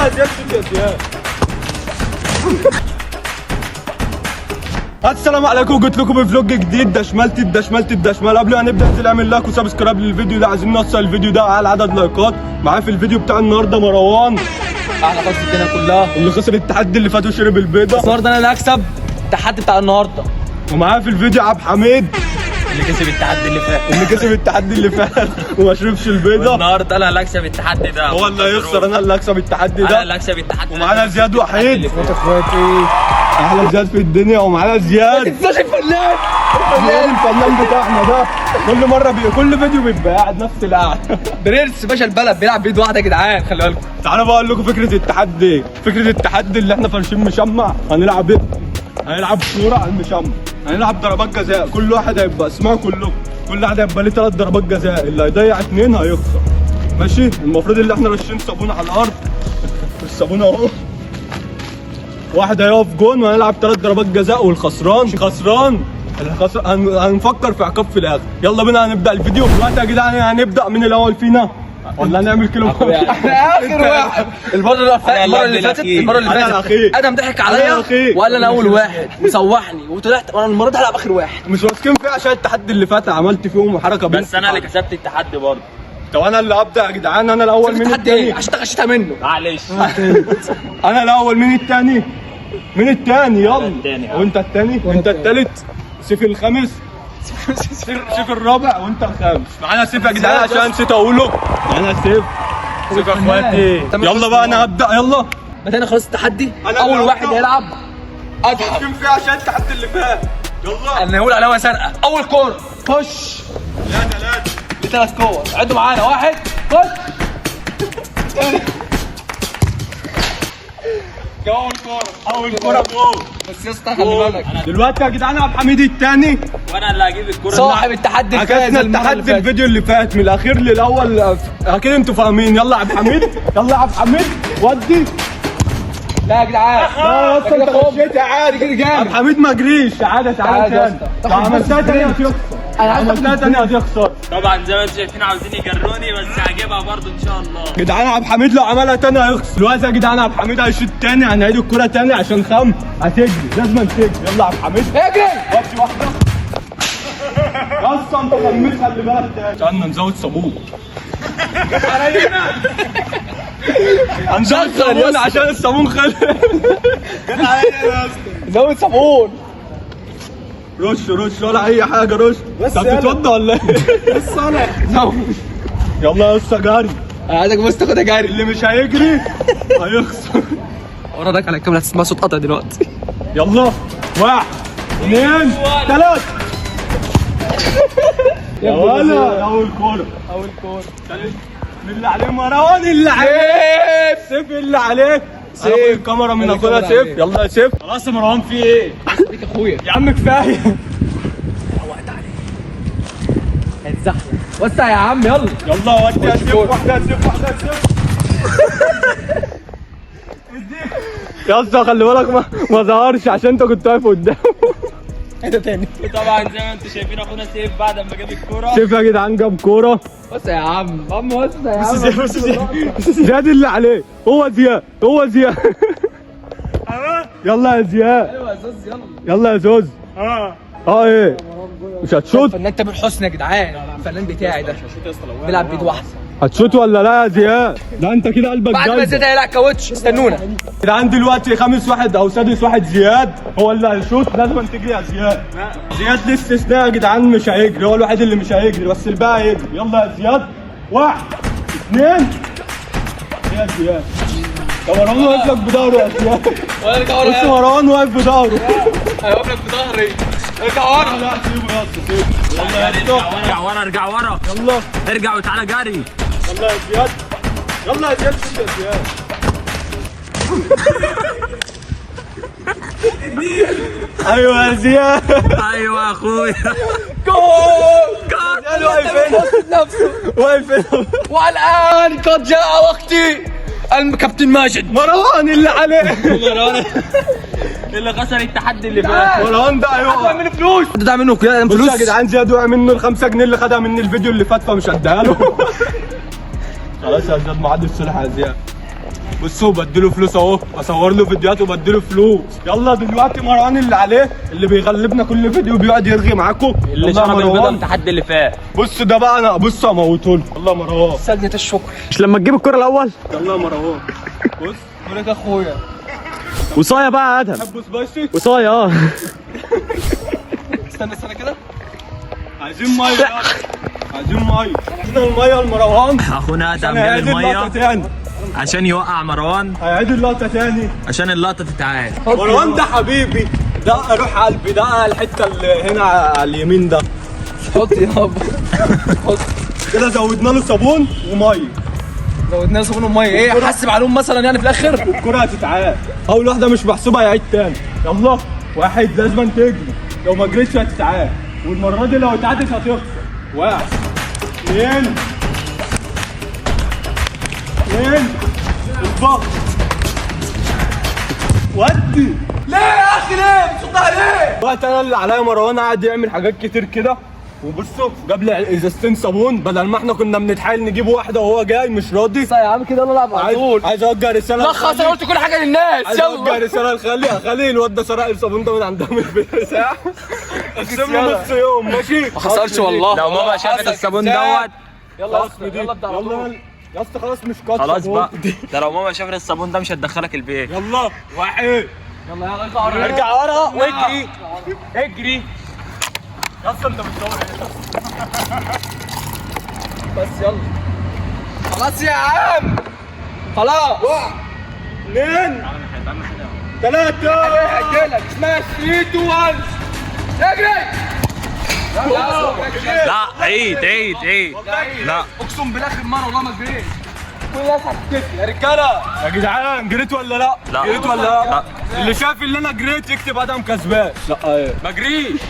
يا زياد شوت يا زياد. السلام عليكم، قلت لكم بفلوج جديد دشملت. قبل ما نبدا انزل اعمل لايك وسبسكرايب للفيديو ده، عايزين نوصل الفيديو ده على عدد لايكات. معايا في الفيديو بتاع النهارده مروان، احلى قصه الدنيا كلها، اللي خسر التحدي اللي فات وشرب البيضه. النهارده انا اللي هكسب التحدي بتاع النهارده. ومعايا في الفيديو عبد حميد اللي كسب التحدي اللي فات وما شربش البيضه. النهارده انا اللي هكسب التحدي ده، هو اللي هيخسر، انا اللي هكسب التحدي ده. انا اللي هكسب التحدي. ومعانا زياد وحيد، اخواتي احلى زياد في الدنيا. ومعانا زياد الفنان الفنان بتاعنا ده، كل مره كل فيديو بيبقى قاعد نفس القعده. برنس باشا البلد بيلعب بايد واحده يا جدعان، خلي بالكم. تعالوا بقى اقول لكم فكره التحدي اللي احنا فرشين مشمع. هنلعب ايه؟ هنلعب كوره على المشمع، هنلعب ضربات جزاء. كل واحد هيبقى اسمها كلهم، كل واحد هيبقى ليه 3 ضربات جزاء، اللي هيضيع 2 هيخسر. ماشي؟ المفروض اللي احنا رشين صابون على الارض، الصابون اهو. واحد هيقف جون وهنلعب 3 ضربات جزاء، والخسران هنفكر في عقاب في الاخر. يلا بينا هنبدا الفيديو دلوقتي يا جدعان. هنبدا مين الاول فينا؟ ولا هنعمل كيلو؟ اخر واحد. المره اللي فاتت ادم ضحك عليا وقال انا اول واحد وسوحني وطلعت، وانا المره دي هلعب اخر واحد. مش واثقين فيه عشان التحدي اللي فات عملت فيهم حركه بس انا اللي كسبت التحدي برضه. طب انا اللي ابدا يا جدعان. انا الاول مين التاني؟ عشان غشيتها منه، معلش. انا الاول مين التاني؟ يلا التاني. وانت التاني وانت التالت. سيف الخامس، سيف الرابع وانت الخامس. معانا سيف يا جدعان عشان نسيت اقوله. معانا سيف يا اخواتي. يلا بقى انا هبدا. يلا متى انا خلاص التحدي اول واحد هيلعب ادهم. كم فيه عشان التحدي اللي فات. يلا انا هقول علامه سرقه. اول كوره خش. لا 3 كور عدوا معانا. 1 خش. اول كوره جول. بس يا اسطى خلي بالك دلوقتي يا جدعان عبد الحميد الثاني، وانا اللي هجيب الكوره. صاحب التحدي عكسنا التحدي الفيديو اللي فات من الاخير للاول. اكيد انتوا فاهمين. يلا يا عبد الحميد، ودي. لا يا جدعان، لا يا اسطى انت غشيت عادي. عبد الحميد ما جريش. تعالى تاني. عملتها تاني هتخسر. طبعا زي ما انتم شايفين عاوزين يجروني، بس هجيبها برضه ان شاء الله. جدعان عبد الحميد لو عملها تاني هيخسر. دلوقتي يا جدعان عبد الحميد هيشوط تاني، هنعيد الكوره تاني عشان هتجري، لازم تجري. يلا عبد الحميد اجري. ودي واحده. اصلا انت غميت، خلي بالك تاني. استنى نزود صابون. هنزود صابون عشان الصابون خلص. جت عليا يا اسطى. زود صابون. رش ولا اي حاجه. رش. انت بتتوضى ولا ايه؟ بس انا زود. يلا يا اسطى جري. انا عايزك بس تاخدها جري. اللي مش هيجري هيخسر. وراك على الكاميرا هتسمع صوت قطع دلوقتي. يلا 1 2 3. يا ولا اول كوره. مين اللي عليه؟ مروان اللي عليك. سيف اللي عليك. سيف الكاميرا من اخويا سيف. يلا يا سيف. خلاص يا مروان في ايه؟ ليك اخويا يا عم كفايه. روقت عليك. هتزحلق. وسع يا عم. يلا ودي يا سيف. واحده يا سيف. يا اسطى خلي بالك ما ظهرش عشان انت كنت واقف قدامه. ده تاني. طبعا زي ما انتم شايفين اخونا سيف بعد ما جاب الكوره. سيف يا جدعان جاب كوره. وسع يا عم. وسع يا عم. زياد اللي عليه. هو زياد. يلا يا زياد. ايوه يا زوز. يلا يا زوز. ايه مش هتشوت؟ فنان تامر حسني يا جدعان، الفنان بتاعي ده بيلعب بايد واحده. هتشوت ولا لا يا زياد؟ لا انت كده قلبك بعد ما جاي. زياد هيلعب كاوتش. استنونا يا جدعان. دلوقتي خامس واحد او سادس واحد زياد هو اللي هيشوت. لازم تجري يا زياد. زياد ليه استثناء يا جدعان، مش هيجري. هو الوحيد اللي مش هيجري، بس الباقي هيجري. يلا يا زياد. 1 2. يا زياد. مروان واقف لك بظهره يا زياد. بص مروان واقف بظهره. هيقف لك بظهري. ارجع ورا. لا سيبه يا اسطى سيبه. يلا يا اسطى. ارجع ورا. يلا ارجع وتعالى جري. يلا يا زياد. شوف يا زياد. ايوه يا زياد. ايوه يا اخويا. جول. واقف هنا. والان قد جاء وقتي. الكابتن ماجد. مروان اللي عليه. اللي خسر التحدي اللي فات. مروان ده هيقع منه فلوس. ده منه كده فلوس يا جدعان. زياد وقع منه ال5 جنيه اللي خدها من الفيديو اللي فات، فمش هديها له. خلاص يا زياد، معاد الصلح يا زياد. بصوا بديله فلوس اهو، اصور له فيديوهات وبديله فلوس. يلا دلوقتي مروان اللي عليه اللي بيغلبنا كل فيديو بيقعد يرغي معاكم. اللي شرب البيضه التحدي اللي فات. بص ده بقى انا بص هموته له. يلا يا مروان سجنة الشكر. مش لما تجيب الكرة الأول؟ يلا يا مروان بص بقول اخويا وصاية بقى يا أدهم. حب سبايسي وصاية استنى كده. عايزين ميه يلا. عايزين ميه. عايزين الميه لمروان. أخونا أدهم عشان جاب هيعيد اللقطه المية تاني. عشان يوقع مروان، هيعيد اللقطه تاني. عشان اللقطة تتعاد. مروان ده حبيبي، ده روح قلبي، ده الحته اللي هنا على اليمين ده. حط يابا حط. كده زودنا له صابون وميه. زودنا له صابون وميه. ايه احسب عليهم مثلا يعني في الاخر؟ الكرة هتتعاد. اول واحده مش محسوبه هيعيد تاني. يلا واحد لازم تجري، لو ما جريتش هتتعاد، والمره دي لو اتعادت هتخسر. واحد اثنين الضغط ودي. ليه يا اخي ليه؟ بتصدها ليه؟ وقت انا اللي عليا مروان قاعد يعمل حاجات كتير كده، وبصوا جاب لي ازازتين صابون بدل ما احنا كنا بنتحايل نجيب واحده وهو جاي مش راضي. يا عم كده يلا العب على طول. عايز اوجه رساله. لخص انا قلت كل حاجه للناس. عايز اوجه رساله لخلي الواد ده سرق الصابون ده من عندها من البيت ساعه. اقسم له نص يوم ماشي. ما حصلش والله. لو ماما شافت الصابون دوت يلا يلا ابدا على طول. يلا يا اسطى خلاص مش كاتش. خلاص بقى. ده لو ماما شافت الصابون ده مش هتدخلك البيت. يلا واحد يلا ارجع ورا. ارجع ورا واجري اجري. يا اسطى انت بتصور ايه؟ بس يلا خلاص يا عم خلاص. اثنين ثلاثة. هجيلك اسمها 3 2 1 اجري. لا عيد لا اقسم بالله اخر مره والله ما جريت. كل الناس هتكتب يا رجاله. يا جدعان جريت ولا لا؟ لا. جريت ولا لا؟ اللي شاف اللي انا جريت يكتب ادم كسبان. لا ايه ما جريش.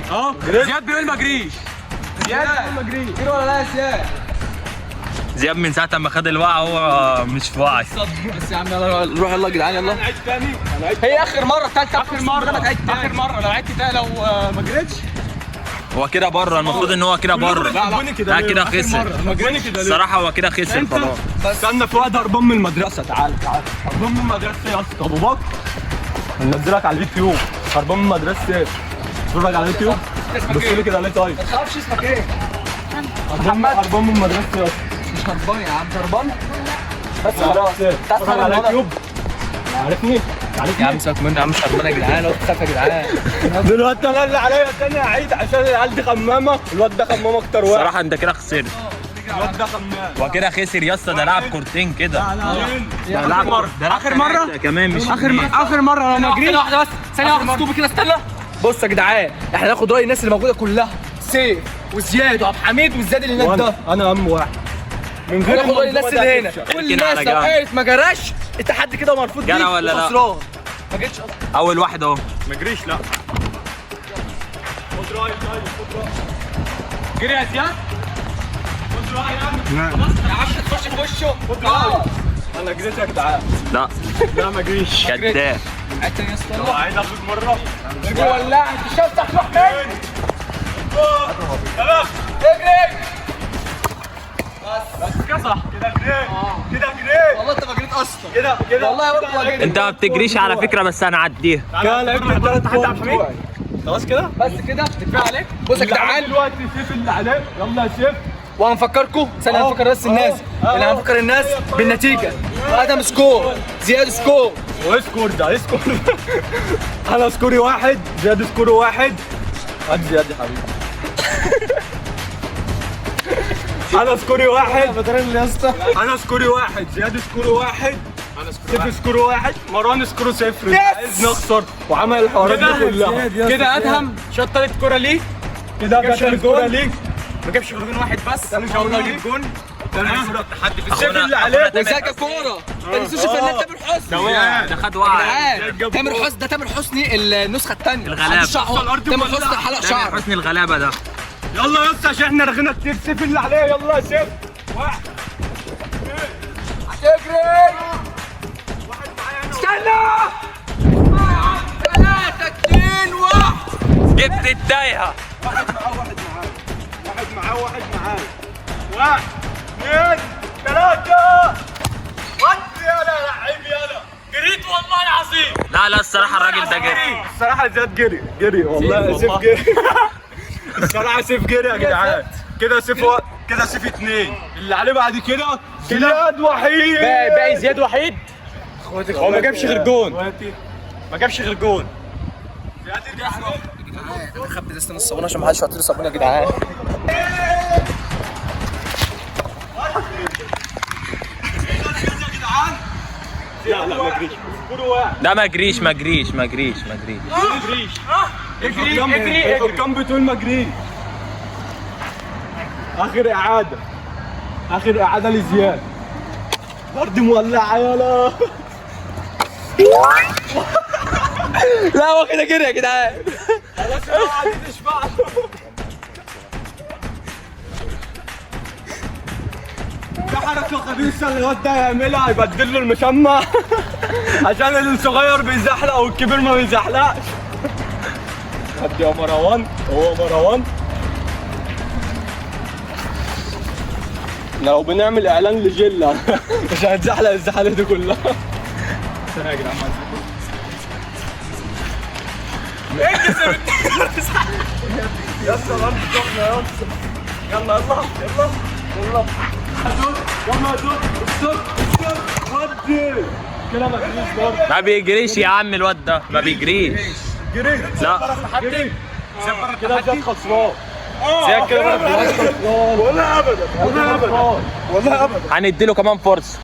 جريت. زياد بيقول ما جريش. زياد ما جريت. جري ولا لا يا زياد؟ زياد من ساعة ما خد الوقعة هو مش في وعي. بس يا عم يلا نروح يلا يا جدعان يلا. انا عيد تاني. انا عيد هي اخر مره الثالثه. اخر مره لو عدت تاني لو ما جريتش هو كده بره، المفروض ان هو كده بره. لا كده خسر. مجاني كده ليه؟ الصراحة هو كده خسر خلاص. استنى في واحد هربان من المدرسة. تعال هربان من المدرسة يا اسطى ابو بكر. هنزلك على اليوتيوب. هربان من المدرسة ايه؟ اتفرج على اليوتيوب. بص لي كده ليه طيب؟ ما تخافش. اسمك ايه؟ هربان من المدرسة يا اسطى. مش هربان يا عم. هربان بس خلاص اتفرج على اليوتيوب. عارفني؟ يا عم سيبك مني يا عم. مش هربان يا جدعان. لو تخاف يا جدعان. دلوقتي انا اللي عليا تاني اعيد عشان العيال دي خمامة. الواد ده خمام اكتر واحد. الصراحة انت كده خسرت. الواد ده خمام. هو كده خسر يا اسطى. ده لعب كورتين كده. ده لعب مرة. آخر مرة؟ كمان مش اخر مره لو ما جريت. ثانيه واحده بس. ثانيه واحده اسكوبي كده استنى. بص يا جدعان احنا هناخد راي الناس اللي موجوده كلها. سيف وزياد وعبد الحميد والزياد اللي هناك ده. انا اهم واحد. من غير هناخد راي الناس اللي هنا. كل اركن الناس على لو جنب. قالت ما جراش التحدي كده مرفوض جرى ليك ولا لا؟ وخسران. ما جيتش اصلا. اول واحد اهو. ما جريش لا. خد رايي طيب خد رايي. جري يا زياد. خد رايي يا عم. يا عم تخش في وشه. خد رايي. انا جريت يا جدعان. لا لا ما جريش. كداب. حتى يا اسطى عايز اخد مرة. اجري ولا انت مش هتفتح تروح فين؟ ثلاث. اجري. بس كده جريت. كده جريت. والله انت ما جريت اصلا. كده والله برضه ما جريت. انت ما بتجريش على فكرة، بس هنعديها. كده لعبت الثلاث بوينت. خلاص كده؟ بس كده كفايه عليك. بص يا جدعان دلوقتي سيف اللي عليك. يلا يا سيف. وهنفكركم ثانيه. هنفكر بس الناس اللي هنفكر الناس بالنتيجه. ادم سكور، زياد سكور. واسكور ده اسكور. انا سكوري واحد، زياد سكوري واحد. هات زياد يا حبيبي. انا سكوري واحد. يا اسطى انا سكوري واحد، زياد سكوري واحد، سيف سكوري واحد، مروان سكوري صفر. عايز نخسر وعمل الحوارات دي كلها. كده ادهم شاط تالت كوره ليه. كده جت الكوره ليك. ما جابش غير جون واحد بس. مش هقول لك جون. السيف أخونا- اللي عليك. وزكا كوره. ما تنسوش الفنان تامر حسني. ده خد وعي. جدعان، تامر حسني ده تامر حسني النسخه الثانيه. الغلابة. تامر حسني حلق تامر شعر. حسني الغلابة ده. يلا يا اسطى عشان احنا رغينا كتير. سيف اللي عليه. يلا يا سيف. واحد. هتجري. استنى. 3 2 1. جبت التايهة. واحد معاه. واحد اثنين ثلاثة. ودي يا لعيب يا لا لا الصراحه الراجل ده جري. الصراحه زياد جري والله سيف جري. الصراحه سيف جري يا جدعان. كده سيف 2 اللي عليه بعد كده زياد وحيد. باقي زياد وحيد. هو ما جابش غير جون. خبي دستان الصابونه عشان ما حدش يحط لي صابونه يا جدعان. لا ما جريش. لا ما جريش ما جريش ما جريش ما جريش. اجري الحكام بتقول ما جريش. اخر اعاده لزياد. برضه مولعه يلا. لا هو كده يا جدعان. ده حركه خبيثه اللي الواد ده يعملها، يبدل له المشمع عشان الصغير بيزحلق والكبير ما بيزحلقش. خد يا مروان. هو مروان لو بنعمل اعلان لجيلا مش هتزحلق الزحله دي كلها. استنى يا جدعان يلا الارض سخنه يلا يا دول ودي كده ما فيش برضه. ما بيجريش يا عم الواد ده ما بيجريش. جري لا كده زياد خسران. زياد كده خسران ولا ابدا. هنديله كمان فرصه.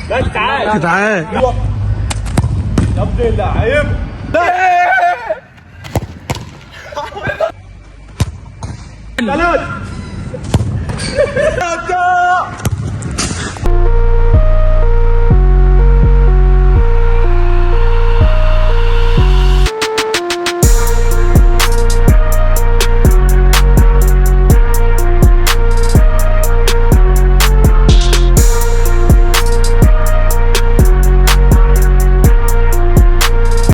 لا تعال يا ابن اللعيب. ثلاثة